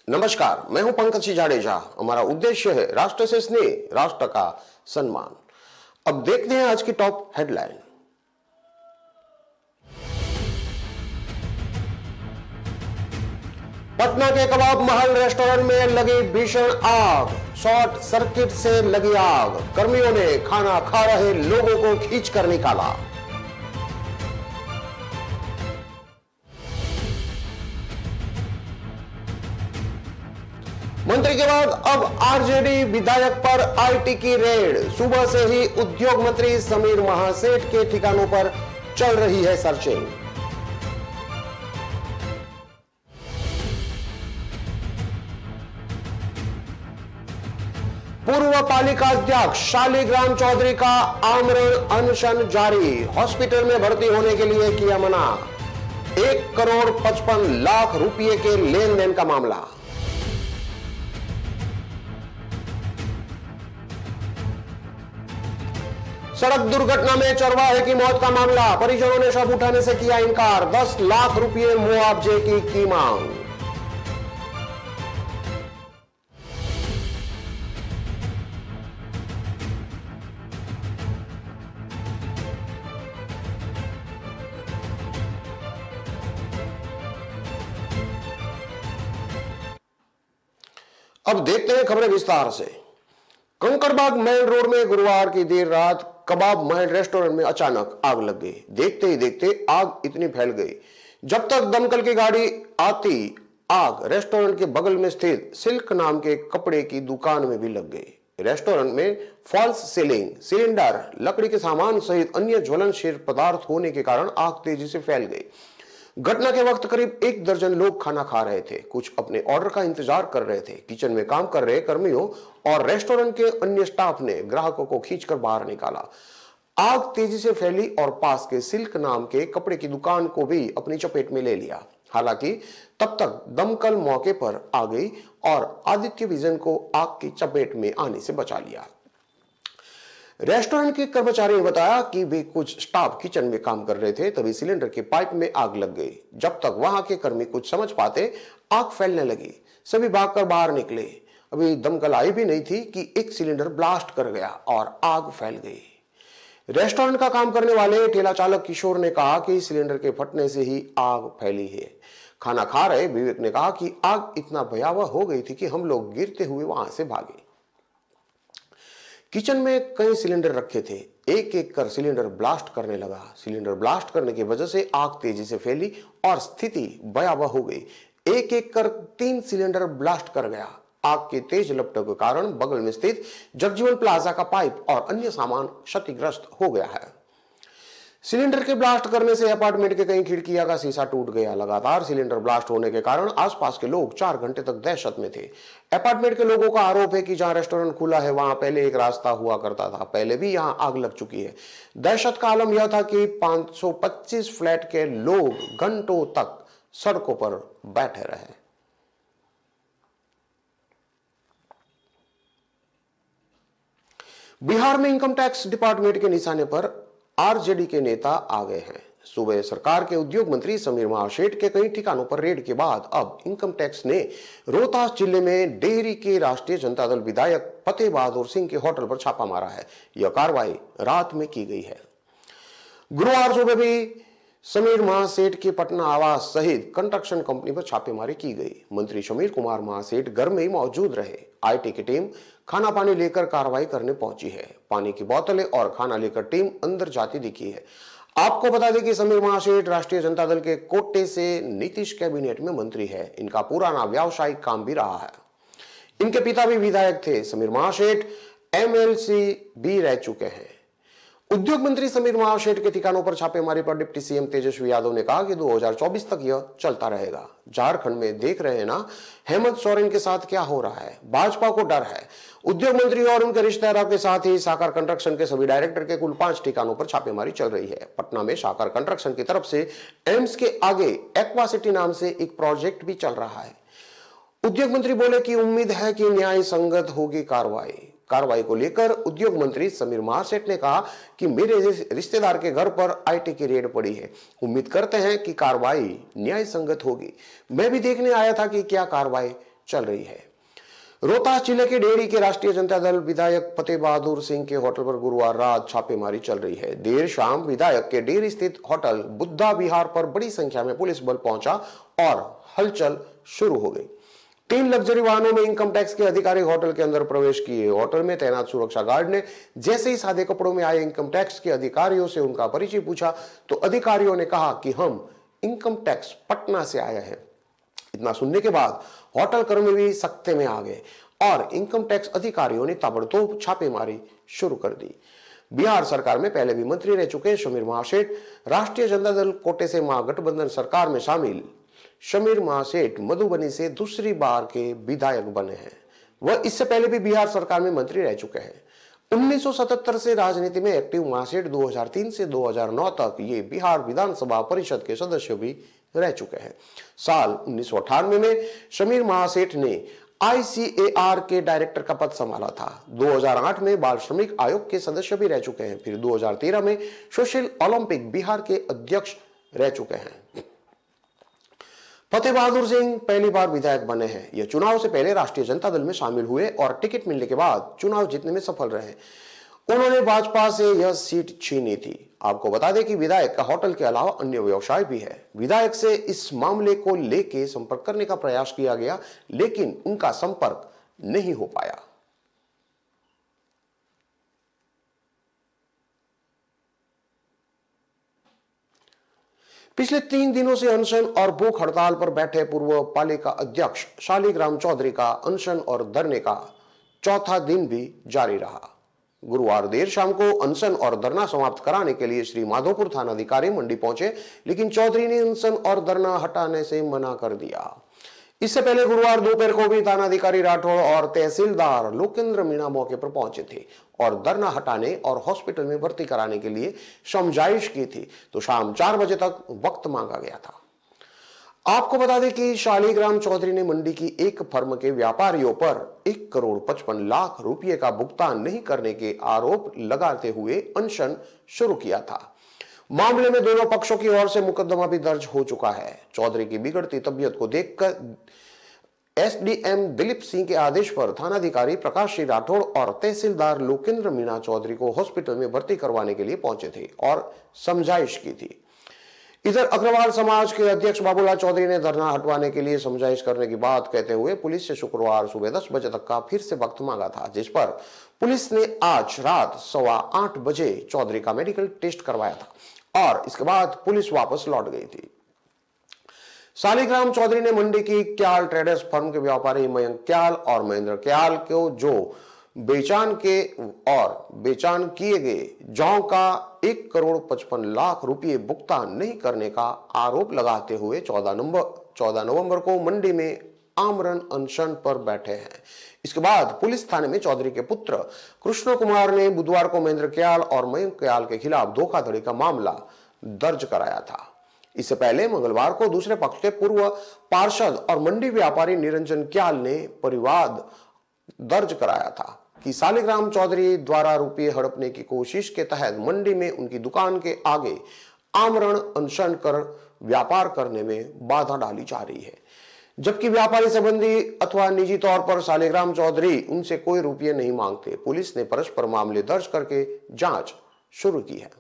नमस्कार, मैं हूं पंकज सिंह जाडेजा। हमारा उद्देश्य है राष्ट्र से स्नेह, राष्ट्र का सम्मान। अब देखते हैं आज की टॉप हेडलाइन। पटना के कबाब महल रेस्टोरेंट में लगी भीषण आग। शॉर्ट सर्किट से लगी आग, कर्मियों ने खाना खा रहे लोगों को खींचकर निकाला। मंत्री के बाद अब आरजेडी विधायक पर आईटी की रेड। सुबह से ही उद्योग मंत्री समीर महासेठ के ठिकानों पर चल रही है सर्चिंग। पूर्व पालिका अध्यक्ष शालिग्राम चौधरी का आमरण अनशन जारी। हॉस्पिटल में भर्ती होने के लिए किया मना। 1,55,00,000 रुपए के लेन देन का मामला। सड़क दुर्घटना में चरवाहे की मौत का मामला। परिजनों ने शव उठाने से किया इनकार। 10 लाख रुपए मुआवजे की मांग। अब देखते हैं खबरें विस्तार से। कंकड़बाग मेन रोड में गुरुवार की देर रात कबाब महल रेस्टोरेंट में अचानक आग लग गई। देखते ही देखते आग इतनी फैल गई, जब तक दमकल की गाड़ी आती आग रेस्टोरेंट के बगल में स्थित सिल्क नाम के कपड़े की दुकान में भी लग गई। रेस्टोरेंट में फॉल्स सीलिंग, सिलेंडर, लकड़ी के सामान सहित अन्य ज्वलनशील पदार्थ होने के कारण आग तेजी से फैल गई। घटना के वक्त करीब 1 दर्जन लोग खाना खा रहे थे, कुछ अपने ऑर्डर का इंतजार कर रहे थे। किचन में काम कर रहे कर्मियों और रेस्टोरेंट के अन्य स्टाफ ने ग्राहकों को खींचकर बाहर निकाला। आग तेजी से फैली और पास के सिल्क नाम के कपड़े की दुकान को भी अपनी चपेट में ले लिया। हालांकि तब तक दमकल मौके पर आ गई और आदित्य विजन को आग की चपेट में आने से बचा लिया। रेस्टोरेंट के कर्मचारी ने बताया कि वे कुछ स्टाफ किचन में काम कर रहे थे, तभी सिलेंडर के पाइप में आग लग गई। जब तक वहां के कर्मी कुछ समझ पाते, आग फैलने लगी। सभी भागकर बाहर निकले। अभी दमकल आई भी नहीं थी कि एक सिलेंडर ब्लास्ट कर गया और आग फैल गई। रेस्टोरेंट का काम करने वाले ठेला चालक किशोर ने कहा कि सिलेंडर के फटने से ही आग फैली है। खाना खा रहे विवेक ने कहा कि आग इतना भयावह हो गई थी कि हम लोग गिरते हुए वहां से भागे। किचन में कई सिलेंडर रखे थे, एक एक कर सिलेंडर ब्लास्ट करने लगा। सिलेंडर ब्लास्ट करने की वजह से आग तेजी से फैली और स्थिति भयावह हो गई। एक एक कर 3 सिलेंडर ब्लास्ट कर गया। आग के तेज लपटों के कारण बगल में स्थित जगजीवन प्लाजा का पाइप और अन्य सामान क्षतिग्रस्त हो गया है। सिलेंडर के ब्लास्ट करने से अपार्टमेंट के कई खिड़कियां का शीशा टूट गया। लगातार सिलेंडर ब्लास्ट होने के कारण आसपास के लोग 4 घंटे तक दहशत में थे। अपार्टमेंट के लोगों का आरोप है कि जहां रेस्टोरेंट खुला है वहां पहले एक रास्ता हुआ करता था, पहले भी यहां आग लग चुकी है। दहशत का आलम यह था कि 525 फ्लैट के लोग घंटों तक सड़कों पर बैठे रहे। बिहार में इनकम टैक्स डिपार्टमेंट के निशाने पर आरजेडी के नेता आ गए हैं। सूबे सरकार के उद्योग मंत्री समीर महासेठ के कई ठिकानों पर रेड के बाद अब इनकम टैक्स ने रोहतास जिले में डेहरी के राष्ट्रीय जनता दल विधायक फतेह बहादुर सिंह के होटल पर छापा मारा है। यह कार्रवाई रात में की गई है। गुरुवार सुबह भी समीर महासेठ के पटना आवास सहित कंस्ट्रक्शन कंपनी पर छापेमारी की गई। मंत्री समीर कुमार महासेठ घर में ही मौजूद रहे। आईटी की टीम खाना पानी लेकर कार्रवाई करने पहुंची है। पानी की बोतलें और खाना लेकर टीम अंदर जाती दिखी है। आपको बता दें कि समीर महासेठ राष्ट्रीय जनता दल के कोटे से नीतीश कैबिनेट में मंत्री है। इनका पुराना व्यावसायिक काम भी रहा है। इनके पिता भी विधायक थे। समीर महासेठ एमएलसी भी रह चुके हैं। उद्योग मंत्री समीर महासेठ के ठिकानों पर छापेमारी पर डिप्टी सीएम तेजस्वी यादव ने कहा कि 2024 तक यह चलता रहेगा। झारखंड में देख रहे हैं ना हेमंत सोरेन के साथ क्या हो रहा है। भाजपा को डर है। उद्योग मंत्री और उनके रिश्तेदारों के साथ ही साकार कंस्ट्रक्शन के सभी डायरेक्टर के कुल 5 ठिकानों पर छापेमारी चल रही है। पटना में साकार कंस्ट्रक्शन की तरफ से एम्स के आगे एक्वा सिटी नाम से एक प्रोजेक्ट भी चल रहा है। उद्योग मंत्री बोले कि उम्मीद है कि न्याय संगत होगी कार्रवाई को लेकर उद्योग मंत्री समीर महासेठ ने कहा कि मेरे रिश्तेदार के घर पर आईटी की रेड पड़ी है। उम्मीद करते हैं कि कार्रवाई न्याय संगत होगी। मैं भी देखने आया था कि क्या कार्रवाई चल रही है। रोहतास जिले के डेहरी के राष्ट्रीय जनता दल विधायक फतेह बहादुर सिंह के होटल पर गुरुवार रात छापेमारी चल रही है। देर शाम विधायक के डेहरी स्थित होटल बुद्धा विहार पर बड़ी संख्या में पुलिस बल पहुंचा और हलचल शुरू हो गई। 3 लग्जरी वाहनों में इनकम टैक्स के अधिकारी होटल के अंदर प्रवेश किए। होटल में तैनात सुरक्षा गार्ड ने जैसे ही सादे कपड़ों में आए इनकम टैक्स के अधिकारियों से उनका परिचय पूछा तो अधिकारियों ने कहा कि हम इनकम टैक्स पटना से आए हैं। इतना सुनने के बाद होटल कर्मी भी सख्ते में आ गए और इनकम टैक्स अधिकारियों ने ताबड़तोड़ छापेमारी शुरू कर दी। बिहार सरकार में पहले भी मंत्री रह चुके समीर महासेठ राष्ट्रीय जनता दल कोटे से महागठबंधन सरकार में शामिल समीर महासेठ मधुबनी से दूसरी बार के विधायक बने हैं। वह इससे पहले भी बिहार सरकार में मंत्री रह चुके हैं। 1977 से राजनीति में एक्टिव महासेठ 2003 से 2009 तक ये बिहार विधानसभा परिषद के सदस्य भी रह चुके हैं। साल 1998 में समीर महासेठ ने ICAR के डायरेक्टर का पद संभाला था। 2008 में बाल श्रमिक आयोग के सदस्य भी रह चुके हैं। फिर 2013 में सोशल ओलंपिक बिहार के अध्यक्ष रह चुके हैं। फतेह बहादुर सिंह पहली बार विधायक बने हैं। यह चुनाव से पहले राष्ट्रीय जनता दल में शामिल हुए और टिकट मिलने के बाद चुनाव जीतने में सफल रहे। उन्होंने भाजपा से यह सीट छीनी थी। आपको बता दें कि विधायक का होटल के अलावा अन्य व्यवसाय भी है। विधायक से इस मामले को लेकर संपर्क करने का प्रयास किया गया, लेकिन उनका संपर्क नहीं हो पाया। पिछले 3 दिनों से अनशन और भूख हड़ताल पर बैठे पूर्व पालिका अध्यक्ष शालिग्राम चौधरी का अनशन और धरने का चौथा दिन भी जारी रहा। गुरुवार देर शाम को अनशन और धरना समाप्त कराने के लिए श्री माधोपुर थानाधिकारी मंडी पहुंचे, लेकिन चौधरी ने अनशन और धरना हटाने से मना कर दिया। इससे पहले गुरुवार दोपहर को भी थानाधिकारी राठौड़ और तहसीलदार लोकेंद्र मीणा मौके पर पहुंचे थे और धरना हटाने और हॉस्पिटल में भर्ती कराने के लिए समझाइश की थी, तो शाम 4 बजे तक वक्त मांगा गया था। आपको बता दें कि शालिग्राम चौधरी ने मंडी की एक फर्म के व्यापारियों पर 1 करोड़ 55 लाख रुपए का भुगतान नहीं करने के आरोप लगाते हुए अनशन शुरू किया था। मामले में दोनों पक्षों की ओर से मुकदमा भी दर्ज हो चुका है। चौधरी की बिगड़ती तबीयत को देखकर SDM दिलीप सिंह के आदेश पर थानाधिकारी प्रकाश श्री राठौड़ और तहसीलदार लोकेंद्र मीणा चौधरी को हॉस्पिटल में भर्ती करवाने के लिए पहुंचे थे और समझाइश की थी। इधर अग्रवाल समाज के अध्यक्ष बाबूलाल चौधरी ने धरना हटवाने के लिए समझाइश करने की बात कहते हुए पुलिस से शुक्रवार सुबह 10 बजे तक का फिर से वक्त मांगा था, जिस पर पुलिस ने आज रात 8:15 बजे चौधरी का मेडिकल टेस्ट करवाया था और इसके बाद पुलिस वापस लौट गई थी। शालिग्राम चौधरी ने मंडी की क्याल ट्रेडर्स फर्म के व्यापारी मयंक क्याल और महेंद्र क्याल को जो बेचान किए गए जौ का 1 करोड़ 55 लाख रुपए भुगतान नहीं करने का आरोप लगाते हुए 14 नवंबर को मंडी में आमरण अनशन पर बैठे हैं। इसके बाद पुलिस थाने में चौधरी के पुत्र कृष्ण कुमार ने बुधवार को महेंद्र क्याल और मयंक क्याल के खिलाफ धोखाधड़ी का मामला दर्ज कराया था। इससे पहले मंगलवार को दूसरे पक्ष के पूर्व पार्षद और मंडी व्यापारी निरंजन क्याल ने परिवाद दर्ज कराया था कि शालिग्राम चौधरी द्वारा रुपये हड़पने की कोशिश के तहत मंडी में उनकी दुकान के आगे आमरण अनशन कर व्यापार करने में बाधा डाली जा रही है, जबकि व्यापारी संबंधी अथवा निजी तौर पर शालिग्राम चौधरी उनसे कोई रुपये नहीं मांगते। पुलिस ने परस्पर मामले दर्ज करके जांच शुरू की है।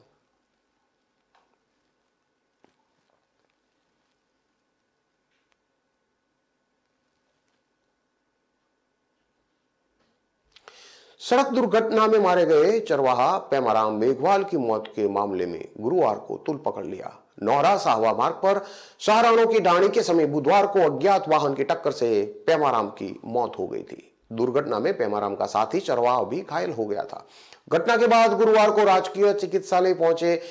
सड़क दुर्घटना में मारे गए चरवाहा पेमाराम मेघवाल की मौत के मामले में गुरुवार को तूल पकड़ लिया। नौरा साहवा मार्ग पर शाहरानों की डाणी के समय बुधवार को अज्ञात वाहन की टक्कर से पेमाराम की मौत हो गई थी। दुर्घटना में पेमाराम का साथी चरवाहा भी घायल हो गया था। घटना के बाद गुरुवार को राजकीय चिकित्सालय पहुंचे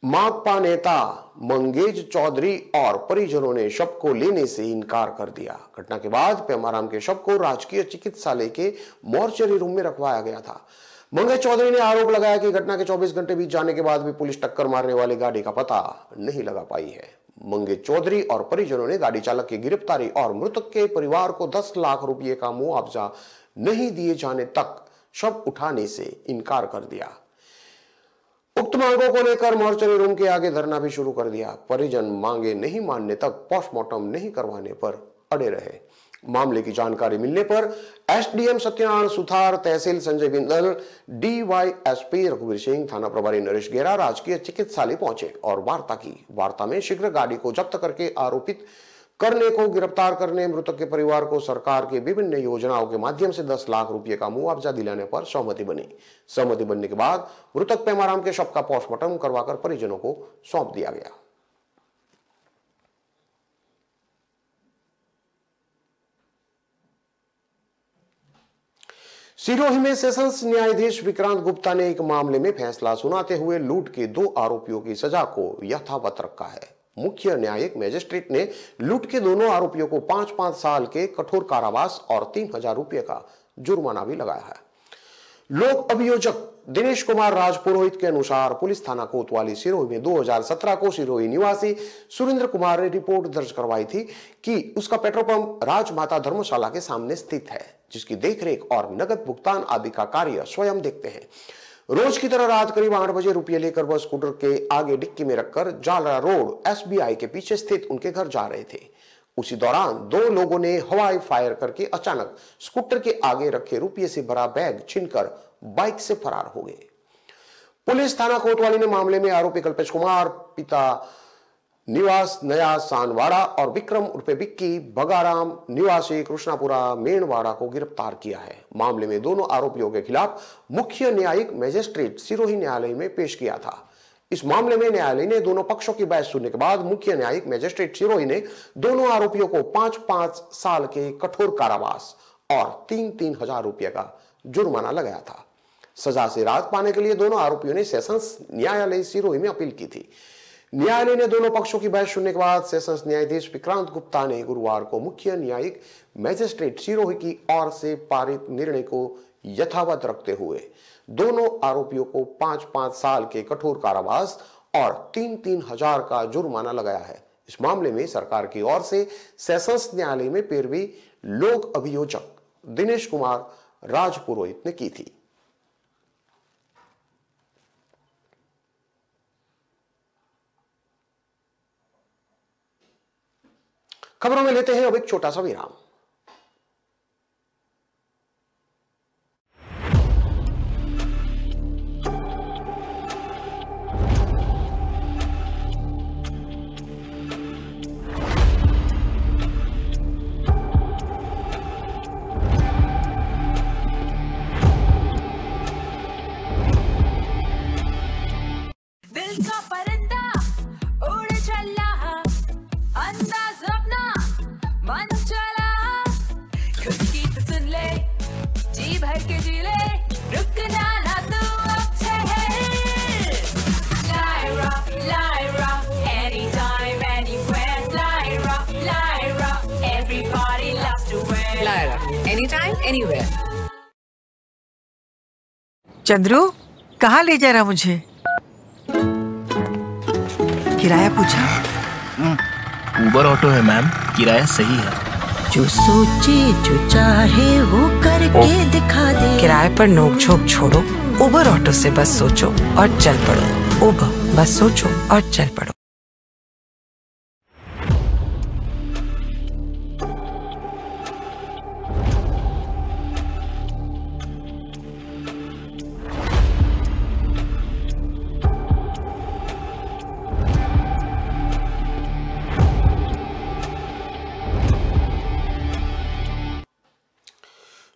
माकपा नेता मंगेज चौधरी और परिजनों ने शव को लेने से इनकार कर दिया। घटना के बाद पेमाराम के शव को राजकीय चिकित्सालय के मोर्चरी रूम में रखवाया गया था। मंगेज चौधरी ने आरोप लगाया कि घटना के 24 घंटे बीत जाने के बाद भी पुलिस टक्कर मारने वाली गाड़ी का पता नहीं लगा पाई है। मंगेज चौधरी और परिजनों ने गाड़ी चालक की गिरफ्तारी और मृतक के परिवार को 10 लाख रुपए का मुआवजा नहीं दिए जाने तक शव उठाने से इनकार कर दिया। उक्त मांगों को लेकर मोर्चरी रूम के आगे धरना भी शुरू कर दिया। परिजन मांगे नहीं मानने तक पोस्टमार्टम नहीं करवाने पर अड़े रहे। मामले की जानकारी मिलने पर एसडीएम सत्यनारायण सुथार, तहसील संजय बिंदल, डीवाईएसपी रघुवीर सिंह, थाना प्रभारी नरेश गेरा राजकीय चिकित्सालय पहुंचे और वार्ता की। वार्ता में शीघ्र गाड़ी को जब्त करके आरोपित करने को गिरफ्तार करने, मृतक के परिवार को सरकार की विभिन्न योजनाओं के माध्यम से 10 लाख रुपए का मुआवजा दिलाने पर सहमति बनी। सहमति बनने के बाद मृतक पेमाराम के शव का पोस्टमार्टम करवाकर परिजनों को सौंप दिया गया। सिरोही में सेशंस न्यायाधीश विक्रांत गुप्ता ने एक मामले में फैसला सुनाते हुए लूट के 2 आरोपियों की सजा को यथावत रखा है। मुख्य न्यायिक मजिस्ट्रेट ने लूट के दोनों आरोपियों को 5-5 साल के कठोर कारावास और 3000 रुपये का जुर्माना भी लगाया है। लोक अभियोजक दिनेश कुमार राजपुरोहित के अनुसार पुलिस थाना कोतवाली सिरोही में 2017 को सिरोही निवासी सुरेंद्र कुमार ने रिपोर्ट दर्ज करवाई थी कि उसका पेट्रोल पंप राजमाता धर्मशाला के सामने स्थित है, जिसकी देखरेख और नगद भुगतान आदि का कार्य स्वयं देखते हैं। रोज की तरह रात करीब 8 बजे रुपये लेकर वह स्कूटर के आगे डिक्की में रखकर जालरा रोड एसबीआई के पीछे स्थित उनके घर जा रहे थे। उसी दौरान 2 लोगों ने हवाई फायर करके अचानक स्कूटर के आगे रखे रुपये से भरा बैग छीनकर बाइक से फरार हो गए। पुलिस थाना कोतवाली ने मामले में आरोपी कल्पेश कुमार पिता निवास नया सानवाड़ा और विक्रम उर्फे विक्की बगाराम निवासी कृष्णापुरा मेणवाड़ा को गिरफ्तार किया है। मामले में दोनों आरोपियों के खिलाफ मुख्य न्यायिक मजिस्ट्रेट सिरोही न्यायालय में पेश किया था। इस मामले में न्यायालय ने दोनों पक्षों की बहस सुनने के बाद मुख्य न्यायिक मजिस्ट्रेट सिरोही ने दोनों आरोपियों को 5-5 साल के कठोर कारावास और 3-3 हजार रुपये का जुर्माना लगाया था। सजा से राहत पाने के लिए दोनों आरोपियों ने सेशंस न्यायालय सिरोही में अपील की थी। न्यायालय ने दोनों पक्षों की बहस सुनने के बाद सेशंस न्यायाधीश विक्रांत गुप्ता ने गुरुवार को मुख्य न्यायिक मजिस्ट्रेट सिरोही की ओर से पारित निर्णय को यथावत रखते हुए दोनों आरोपियों को 5-5 साल के कठोर कारावास और 3-3 हजार का जुर्माना लगाया है। इस मामले में सरकार की ओर से सेशंस न्यायालय में पैरवी लोक अभियोजक दिनेश कुमार राजपुरोहित ने की थी। खबरों में लेते हैं अब एक छोटा सा विराम। चंद्रू, कहाँ ले जा रहा मुझे? किराया पूछा? उबर ऑटो है मैम, किराया सही है। जो सोचे जो चाहे वो करके दिखा दे। किराए पर नोक झोंक छोड़ो, उबर ऑटो से बस सोचो और चल पड़ो। उबर, बस सोचो और चल पड़ो।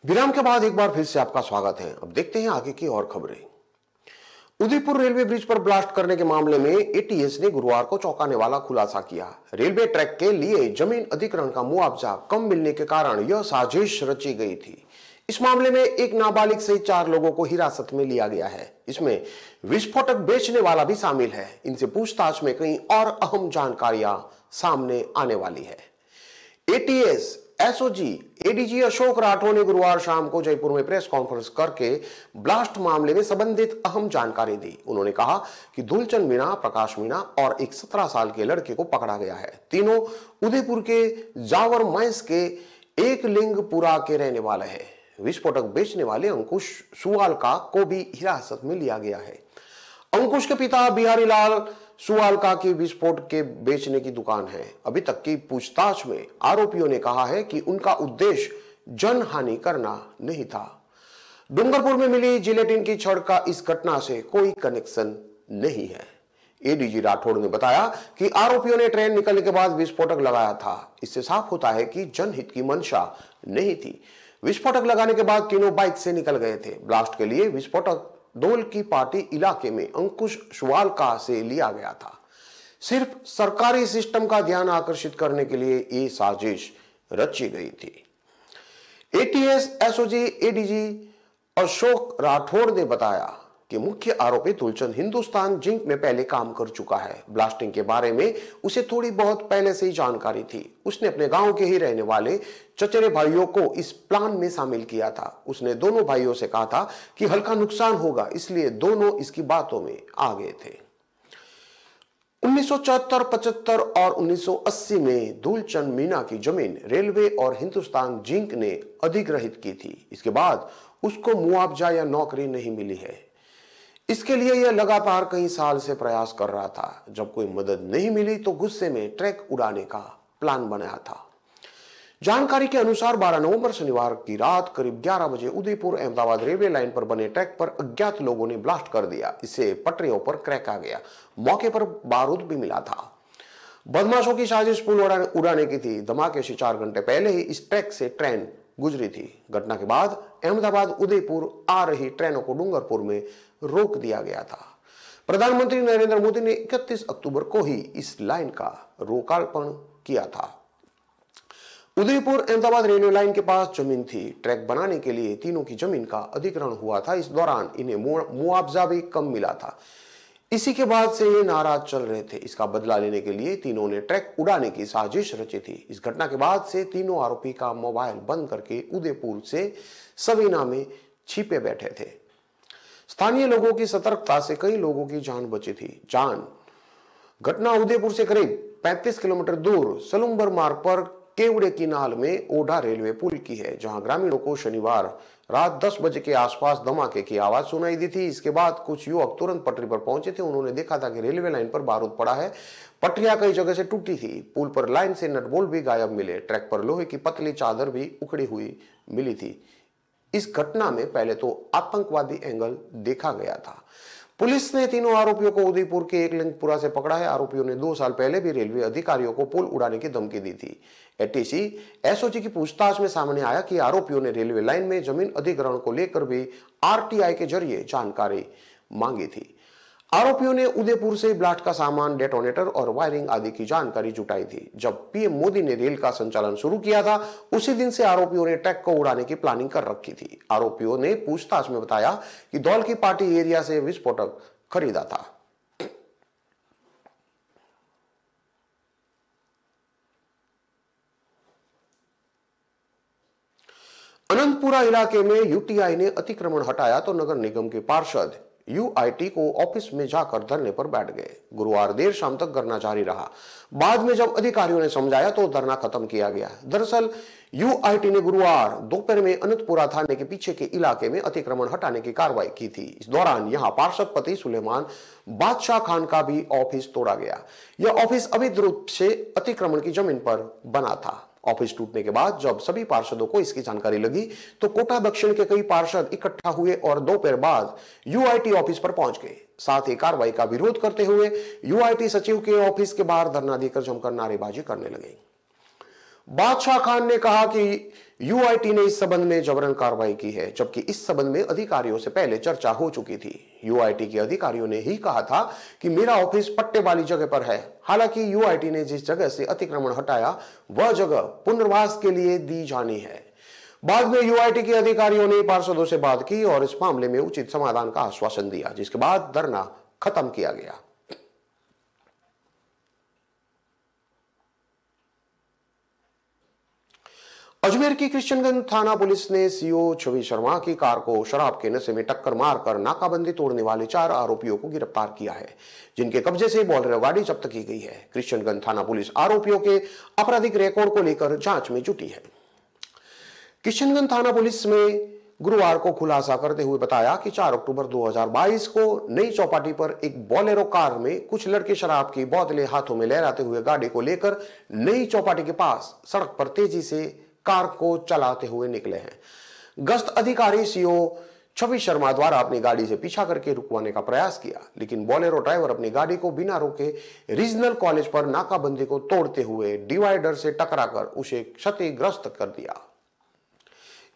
विराम के बाद एक बार फिर से आपका स्वागत है। अब देखते हैं आगे की और खबरें। उदयपुर रेलवे ब्रिज पर ब्लास्ट करने के मामले में एटीएस ने गुरुवार को चौंकाने वाला खुलासा किया। रेलवे ट्रैक के लिए जमीन अधिग्रहण का मुआवजा कम मिलने के कारण यह साजिश रची गई थी। इस मामले में एक नाबालिग सहित 4 लोगों को हिरासत में लिया गया है। इसमें विस्फोटक बेचने वाला भी शामिल है। इनसे पूछताछ में कई और अहम जानकारियां सामने आने वाली है। ATS SOG ADG Ashok Rathore ने गुरुवार शाम को जयपुर में प्रेस कॉन्फ्रेंस करके ब्लास्ट मामले में संबंधित अहम जानकारी दी। उन्होंने कहा कि धूलचंद मीणा, प्रकाश मीणा और एक 17 साल के लड़के को पकड़ा गया है। तीनों उदयपुर के जावर मैस के एक लिंगपुरा के रहने वाले हैं। विस्फोटक बेचने वाले अंकुश सुवालका को भी हिरासत में लिया गया है। अंकुश के पिता बिहारी लाल सुवालका की विस्फोट के बेचने की दुकान है। अभी तक की पूछताछ में आरोपियों ने कहा है कि उनका उद्देश्य जनहानि करना नहीं था। डूंगरपुर में मिली जिलेटिन की छड़ का इस घटना से कोई कनेक्शन नहीं है। एडीजी राठौड़ ने बताया कि आरोपियों ने ट्रेन निकलने के बाद विस्फोटक लगाया था। इससे साफ होता है कि जनहित की मंशा नहीं थी। विस्फोटक लगाने के बाद तीनों बाइक से निकल गए थे। ब्लास्ट के लिए विस्फोटक डोल की पार्टी इलाके में अंकुश सुवालका से लिया गया था। सिर्फ सरकारी सिस्टम का ध्यान आकर्षित करने के लिए ये साजिश रची गई थी। ATS SOG ADG Ashok Rathore ने बताया कि मुख्य आरोपी तुलचंद हिंदुस्तान जिंक में पहले काम कर चुका है। ब्लास्टिंग के बारे में उसे थोड़ी बहुत पहले से ही जानकारी थी। उसने अपने गांव के ही रहने वाले चचेरे भाइयों को इस प्लान में शामिल किया था। उसने दोनों भाइयों से कहा था कि हल्का नुकसान होगा, इसलिए दोनों इसकी बातों में आ गए थे। 1974, 75 और 1980 में दुलचंद मीना की जमीन रेलवे और हिंदुस्तान जिंक ने अधिग्रहित की थी। इसके बाद उसको मुआवजा या नौकरी नहीं मिली है। इसके लिए यह लगातार कई साल से प्रयास कर रहा था। जब कोई मदद नहीं मिली तो गुस्से में ट्रक उड़ाने का प्लान बनाया था। जानकारी के अनुसार 12 नवंबर शनिवार की रात करीब 11 बजे उदयपुर अहमदाबाद रेलवे लाइन पर बने ट्रैक पर अज्ञात लोगों ने ब्लास्ट कर दिया। इससे पटरियों पर क्रैक आ गया। मौके पर बारूद भी मिला था। बदमाशों की साजिश पुल उड़ाने की थी। धमाके से 4 घंटे पहले ही इस ट्रैक से ट्रेन गुजरी थी। घटना के बाद अहमदाबाद उदयपुर आ रही ट्रेनों को डूंगरपुर में रोक दिया गया था। प्रधानमंत्री नरेंद्र मोदी ने 31 अक्टूबर को ही इस लाइन का लोकार्पण किया था। उदयपुर अहमदाबाद रेलवे लाइन के पास जमीन थी। ट्रैक बनाने के लिए तीनों की जमीन का अधिग्रहण हुआ था। इस दौरान इन्हें मुआवजा भी कम मिला था। इसी के बाद से ये नाराज चल रहे थे। इसका बदला लेने के लिए तीनों ने ट्रक उड़ाने की साजिश रची थी। इस घटना के बाद से तीनों आरोपी का मोबाइल बंद करके उदयपुर से सवीना में छिपे बैठे थे। स्थानीय लोगों की सतर्कता से कई लोगों की जान बची थी। घटना उदयपुर से करीब 35 किलोमीटर दूर सलुम्बर मार्ग पर केवड़े की नाल में ओढ़ा रेलवे पुल की है, जहां ग्रामीणों को शनिवार रात 10 बजे के आसपास धमाके की आवाज सुनाई दी थी। इसके बाद कुछ युवक तुरंत पटरी पर पहुंचे थे। उन्होंने देखा था कि रेलवे लाइन पर बारूद पड़ा है। पटरियां कई जगह से टूटी थी। पुल पर लाइन से नटबोल्ट भी गायब मिले। ट्रैक पर लोहे की पतली चादर भी उखड़ी हुई मिली थी। इस घटना में पहले तो आतंकवादी एंगल देखा गया था। पुलिस ने तीनों आरोपियों को उदयपुर के एकलिंगपुरा से पकड़ा है। आरोपियों ने 2 साल पहले भी रेलवे अधिकारियों को पुल उड़ाने की धमकी दी थी। एटीसी एसओजी की पूछताछ में सामने आया कि आरोपियों ने रेलवे लाइन में जमीन अधिग्रहण को लेकर भी आरटीआई के जरिए जानकारी मांगी थी। आरोपियों ने उदयपुर से ब्लास्ट का सामान, डेटोनेटर और वायरिंग आदि की जानकारी जुटाई थी। जब पीएम मोदी ने रेल का संचालन शुरू किया था, उसी दिन से आरोपियों ने ट्रैक को उड़ाने की प्लानिंग कर रखी थी। आरोपियों ने पूछताछ में बताया कि दौल की पार्टी एरिया से विस्फोटक खरीदा था। अनंतपुरा इलाके में यूटीआई ने अतिक्रमण हटाया तो नगर निगम के पार्षद यूआईटी को ऑफिस में जाकर धरने पर बैठ गए। गुरुवार देर शाम तक धरना जारी रहा। बाद में जब अधिकारियों ने समझाया तो धरना खत्म किया गया। दरअसल यूआईटी ने गुरुवार दोपहर में अनंतपुरा थाने के पीछे के इलाके में अतिक्रमण हटाने की कार्रवाई की थी। इस दौरान यहां पार्षद पति सुलेमान बादशाह खान का भी ऑफिस तोड़ा गया। यह ऑफिस अवैध रूप से अतिक्रमण की जमीन पर बना था। ऑफिस टूटने के बाद जब सभी पार्षदों को इसकी जानकारी लगी तो कोटा दक्षिण के कई पार्षद इकट्ठा हुए और दोपहर बाद यूआईटी ऑफिस पर पहुंच गए। साथ ही कार्रवाई का विरोध करते हुए यूआईटी सचिव के ऑफिस के बाहर धरना देकर जमकर नारेबाजी करने लगे। बादशाह खान ने कहा कि यूआईटी ने इस संबंध में जबरन कार्रवाई की है, जबकि इस संबंध में अधिकारियों से पहले चर्चा हो चुकी थी। यूआईटी के अधिकारियों ने ही कहा था कि मेरा ऑफिस पट्टे वाली जगह पर है। हालांकि यूआईटी ने जिस जगह से अतिक्रमण हटाया वह जगह पुनर्वास के लिए दी जानी है। बाद में यूआईटी के अधिकारियों ने पार्षदों से बात की और इस मामले में उचित समाधान का आश्वासन दिया, जिसके बाद धरना खत्म किया गया। अजमेर की कृष्णगंज थाना पुलिस ने सीओ छवि शर्मा की कार को शराब के नशे में टक्कर मारकर नाकाबंदी तोड़ने वाले 4 आरोपियों को गिरफ्तार किया है, जिनके कब्जे से बोलेरो गाड़ी जब्त की गई है। कृष्णगंज थाना पुलिस आरोपियों के आपराधिक रिकॉर्ड को लेकर जांच में जुटी है। कृष्णगंज थाना पुलिस में गुरुवार को खुलासा करते हुए बताया कि 4 अक्टूबर 2022 को नई चौपाटी पर एक बोलेरो कार में कुछ लड़के शराब की बोतलें हाथों में लहराते हुए गाड़ी को लेकर नई चौपाटी के पास सड़क पर तेजी से कार को चलाते हुए निकले हैं। गश्त अधिकारी सीओ छवि शर्मा द्वारा अपनी गाड़ी से पीछा करके रुकवाने का प्रयास किया, लेकिन बोलेरो ड्राइवर अपनी गाड़ी को बिना रोके रीजनल कॉलेज पर नाकाबंदी को तोड़ते हुए डिवाइडर से टकराकर उसे क्षतिग्रस्त कर दिया।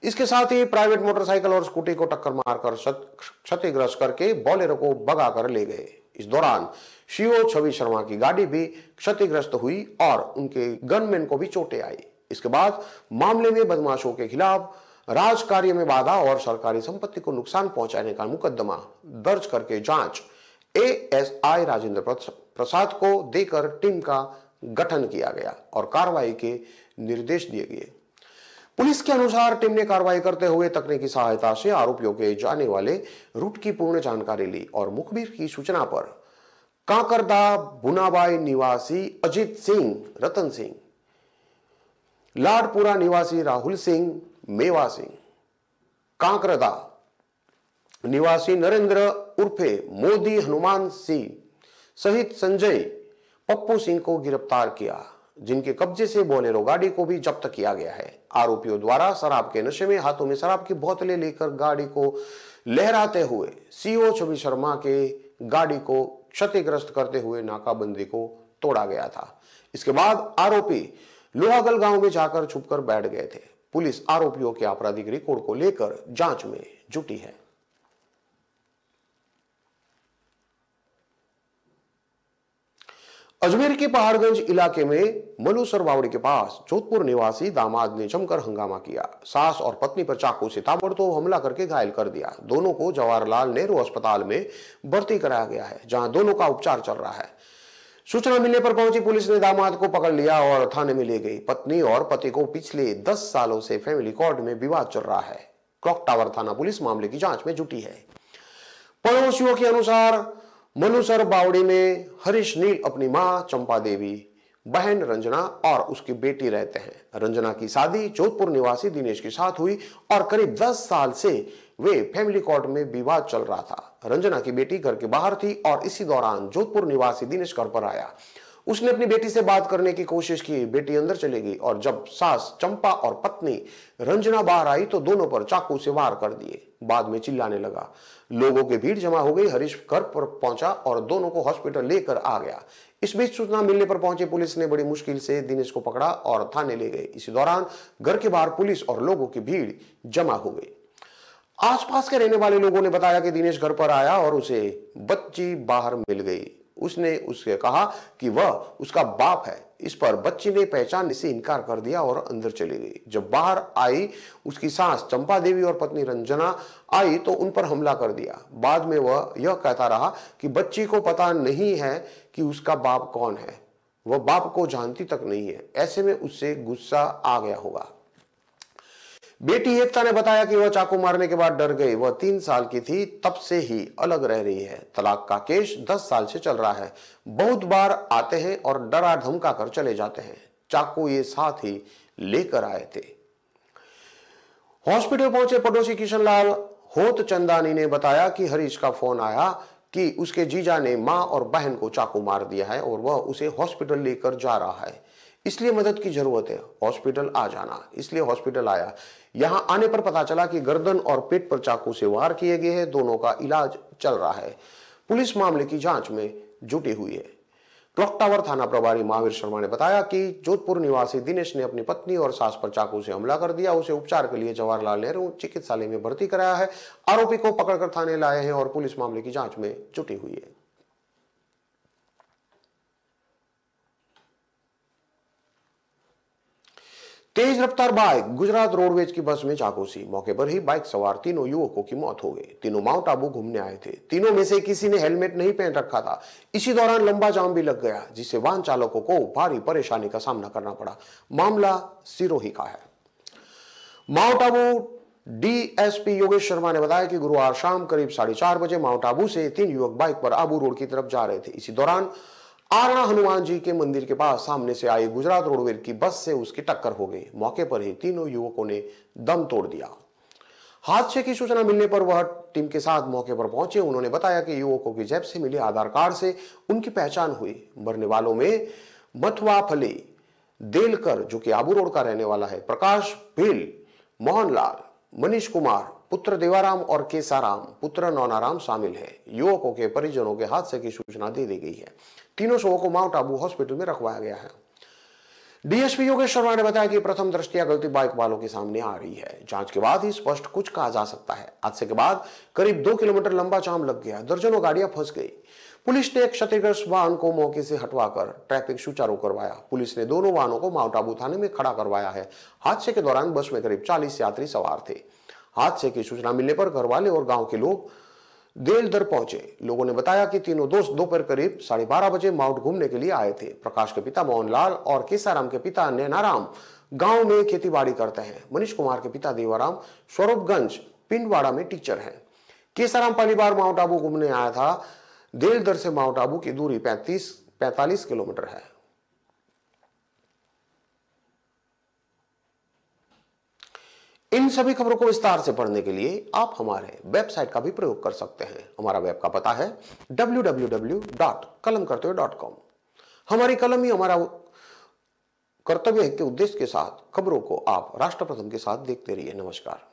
इसके साथ ही प्राइवेट मोटरसाइकिल और स्कूटी को टक्कर मारकर क्षतिग्रस्त करके बोलेरो को भगाकर ले गए। इस दौरान सीओ छवि शर्मा की गाड़ी भी क्षतिग्रस्त हुई और उनके गनमैन को भी चोटें आई। इसके बाद मामले में बदमाशों के खिलाफ राज कार्य में बाधा और सरकारी संपत्ति को नुकसान पहुंचाने का मुकदमा दर्ज करके जांच एएसआई राजेंद्र प्रसाद को देकर टीम का गठन किया गया और कार्रवाई के निर्देश दिए गए। पुलिस के अनुसार टीम ने कार्रवाई करते हुए तकनीकी सहायता से आरोपियों के जाने वाले रूट की पूर्ण जानकारी ली और मुखबिर की सूचना पर कांकरदा बुनाबाई निवासी अजीत सिंह, रतन सिंह, लाडपुरा निवासी राहुल सिंह, मेवा सिंह, कांकरदा निवासी नरेंद्र उर्फे मोदी हनुमान सिंह सहित संजय पप्पू सिंह को गिरफ्तार किया, जिनके कब्जे से बोलेरो गाड़ी को भी जब्त किया गया है। आरोपियों द्वारा शराब के नशे में हाथों में शराब की बोतलें लेकर गाड़ी को लहराते हुए सीओ छवि शर्मा के गाड़ी को क्षतिग्रस्त करते हुए नाकाबंदी को तोड़ा गया था। इसके बाद आरोपी लोहागल गांव में जाकर छुपकर बैठ गए थे। पुलिस आरोपियों के आपराधिक रिकॉर्ड को लेकर जांच में जुटी है। अजमेर के पहाड़गंज इलाके में मलूसर बावड़ी के पास जोधपुर निवासी दामाद ने जमकर हंगामा किया। सास और पत्नी पर चाकू से ताबड़तोड़ हमला करके घायल कर दिया। दोनों को जवाहरलाल नेहरू अस्पताल में भर्ती कराया गया है, जहां दोनों का उपचार चल रहा है। सूचना मिलने पर पहुंची पुलिस ने दामाद को पकड़ लिया और थाने में ले गई। पत्नी और पति को पिछले 10 सालों से फैमिली कोर्ट में विवाद चल रहा है। क्लॉक टावर थाना पुलिस मामले की जांच में जुटी है। पड़ोसियों के अनुसार मलूसर बावड़ी में हरीश नील अपनी मां चंपा देवी, बहन रंजना और उसकी बेटी रहते हैं। रंजना की शादी जोधपुर निवासी दिनेश के साथ हुई और करीब 10 साल से वे फैमिली कोर्ट में विवाद चल रहा था। रंजना की बेटी घर के बाहर थी और इसी दौरान जोधपुर निवासी दिनेश घर पर आया। उसने अपनी बेटी से बात करने की कोशिश की। बेटी अंदर चली गई और जब सास चंपा और पत्नी रंजना बाहर आई तो दोनों पर चाकू से वार कर दिए। बाद में चिल्लाने लगा। लोगों की भीड़ जमा हो गई। हरीश घर पर पहुंचा और दोनों को हॉस्पिटल लेकर आ गया। इस बीच सूचना मिलने पर पहुंची पुलिस ने बड़ी मुश्किल से दिनेश को पकड़ा और थाने ले गए। इसी दौरान घर के बाहर पुलिस और लोगों की भीड़ जमा हो गई। आसपास के रहने वाले लोगों ने बताया कि दिनेश घर पर आया और उसे बच्ची बाहर मिल गई। उसने उससे कहा कि वह उसका बाप है। इस पर बच्ची ने पहचानने से इनकार कर दिया और अंदर चली गई। जब बाहर आई उसकी सास चंपा देवी और पत्नी रंजना आई तो उन पर हमला कर दिया। बाद में वह यह कहता रहा कि बच्ची को पता नहीं है कि उसका बाप कौन है, वह बाप को जानती तक नहीं है। ऐसे में उससे गुस्सा आ गया होगा। बेटी एकता ने बताया कि वह चाकू मारने के बाद डर गई। वह 3 साल की थी, तब से ही अलग रह रही है। तलाक का केस 10 साल से चल रहा है। बहुत बार आते हैं और डरा धमका कर चले जाते हैं। चाकू ये साथ ही लेकर आए थे। हॉस्पिटल पहुंचे पड़ोसी किशनलाल होत चंदानी ने बताया कि हरीश का फोन आया कि उसके जीजा ने मां और बहन को चाकू मार दिया है और वह उसे हॉस्पिटल लेकर जा रहा है, इसलिए मदद की जरूरत है, हॉस्पिटल आ जाना। इसलिए हॉस्पिटल आया। यहां आने पर पता चला कि गर्दन और पेट पर चाकू से वार किए गए हैं। दोनों का इलाज चल रहा है। पुलिस मामले की जांच में जुटी हुई है। क्लॉक टावर थाना प्रभारी महावीर शर्मा ने बताया कि जोधपुर निवासी दिनेश ने अपनी पत्नी और सास पर चाकू से हमला कर दिया। उसे उपचार के लिए जवाहरलाल नेहरू चिकित्सालय में भर्ती कराया है। आरोपी को पकड़कर थाने लाए हैं और पुलिस मामले की जांच में जुटी हुई है। तेज रफ्तार बाइक गुजरात रोडवेज की बस में चाकू सी। मौके पर ही बाइक सवार तीनों युवकों की मौत हो गई। तीनों माउंट आबू घूमने आए थे। तीनों में से किसी ने हेलमेट नहीं पहन रखा था। इसी दौरान लंबा जाम भी लग गया, जिससे वाहन चालकों को भारी परेशानी का सामना करना पड़ा। मामला सिरोही का है। माउंट आबू डीएसपी योगेश शर्मा ने बताया कि गुरुवार शाम करीब 4:30 बजे माउंट आबू से 3 युवक बाइक पर आबू रोड की तरफ जा रहे थे। इसी दौरान आरणा हनुमान जी के मंदिर के पास सामने से आई गुजरात रोडवेज की बस से उसकी टक्कर हो गई। मौके पर ही तीनों युवकों ने दम तोड़ दिया। हादसे की सूचना मिलने पर वह टीम के साथ मौके पर पहुंचे। उन्होंने बताया कि युवकों की जेब से मिले आधार कार्ड से उनकी पहचान हुई। मरने वालों में मथुआफली देलकर, जो कि आबू रोड का रहने वाला है, प्रकाश भील, मोहनलाल, मनीष कुमार पुत्र देवाराम और केसाराम पुत्र नौनाराम शामिल है। युवकों के परिजनों के हादसे की सूचना दे दी गई है। तीनों शवों को माउंट आबू हॉस्पिटल में रखवाया गया है। डीएसपी योगेश शर्मा ने बताया कि प्रथम दृष्टया गलती बाइक वालों के सामने आ रही है। जांच के बाद ही स्पष्ट कुछ कहा जा सकता है। हादसे के बाद करीब 2 किलोमीटर लंबा जाम लग गया। दर्जनों गाड़ियां फंस गई। पुलिस ने एक क्षतिग्रस्त वाहन को मौके से हटवाकर ट्रैफिक सुचारू करवाया। पुलिस ने दोनों वाहनों को माउंट आबू थाने में खड़ा करवाया है। हादसे के दौरान बस में करीब 40 यात्री सवार थे। हादसे की सूचना मिलने पर घर वाले और गांव के लोग देलदर पहुंचे। लोगों ने बताया कि तीनों दोस्त दोपहर करीब 12:30 बजे माउंट घूमने के लिए आए थे। प्रकाश के पिता मोहनलाल और केसाराम के पिता नैनाराम गांव में खेतीबाड़ी करते हैं। मनीष कुमार के पिता देवाराम स्वरूपगंज पिंडवाड़ा में टीचर हैं। केसाराम पहली बार माउंट आबू घूमने आया था। देलदर से माउंट आबू की दूरी 45 किलोमीटर है। इन सभी खबरों को विस्तार से पढ़ने के लिए आप हमारे वेबसाइट का भी प्रयोग कर सकते हैं। हमारा वेब का पता है www.kalamkartavya.com। हमारी कलम ही हमारा कर्तव्य है के उद्देश्य के साथ खबरों को आप राष्ट्र प्रथम के साथ देखते रहिए। नमस्कार।